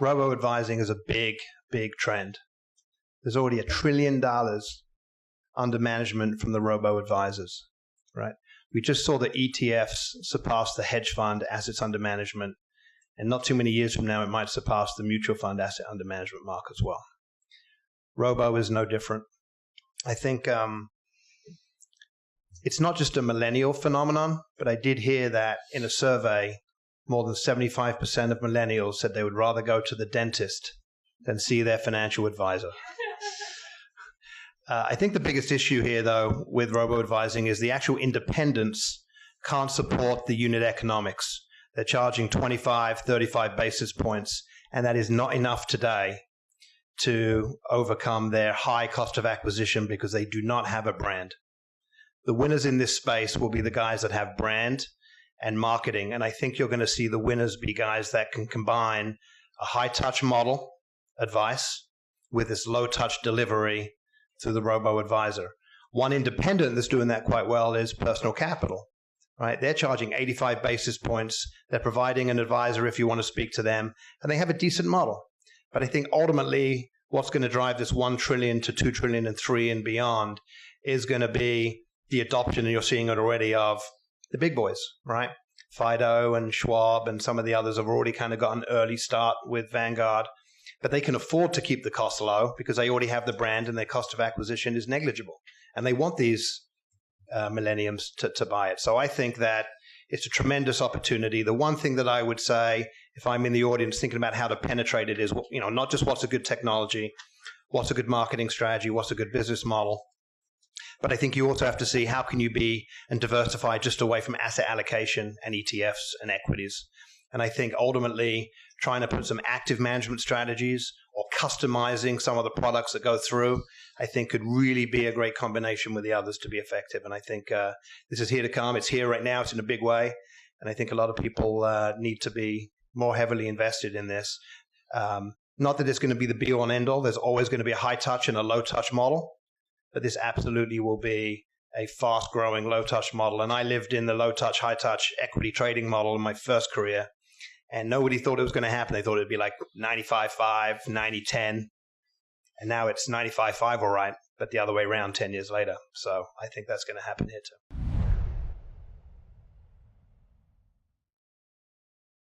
Robo-advising is a big, big trend. There's already $1 trillion under management from the robo-advisors, right? We just saw the ETFs surpass the hedge fund assets under management, and not too many years from now, it might surpass the mutual fund asset under management mark as well. Robo is no different. I think it's not just a millennial phenomenon, but I did hear that in a survey, more than 75% of millennials said they would rather go to the dentist than see their financial advisor. I think the biggest issue here, though, with robo-advising is the actual independents can't support the unit economics. They're charging 25, 35 basis points, and that is not enough today to overcome their high cost of acquisition because they do not have a brand. The winners in this space will be the guys that have brand and marketing, and I think you're going to see the winners be guys that can combine a high-touch model advice with this low-touch delivery through the robo-advisor. One independent that's doing that quite well is Personal Capital, right? They're charging 85 basis points. They're providing an advisor if you want to speak to them, and they have a decent model. But I think ultimately what's going to drive this $1 trillion to $2 trillion and $3 trillion and beyond is going to be the adoption, and you're seeing it already, of the big boys, right? Fido and Schwab and some of the others have already kind of got an early start with Vanguard, but they can afford to keep the costs low because they already have the brand and their cost of acquisition is negligible. And they want these millenniums to buy it. So I think that it's a tremendous opportunity. The one thing that I would say, if I'm in the audience thinking about how to penetrate it, is, you know, not just what's a good technology, what's a good marketing strategy, what's a good business model, but I think you also have to see how can you be and diversify just away from asset allocation and ETFs and equities. And I think ultimately trying to put some active management strategies or customizing some of the products that go through, I think could really be a great combination with the others to be effective. And I think this is here to come. It's here right now. It's in a big way. And I think a lot of people need to be more heavily invested in this. Not that it's going to be the be-all and end-all. There's always going to be a high-touch and a low-touch model. But this absolutely will be a fast-growing low-touch model. And I lived in the low-touch, high-touch equity trading model in my first career. And nobody thought it was going to happen. They thought it would be like 95-5, 90-10. And now it's 95-5 all right, but the other way around 10 years later. So I think that's going to happen here too.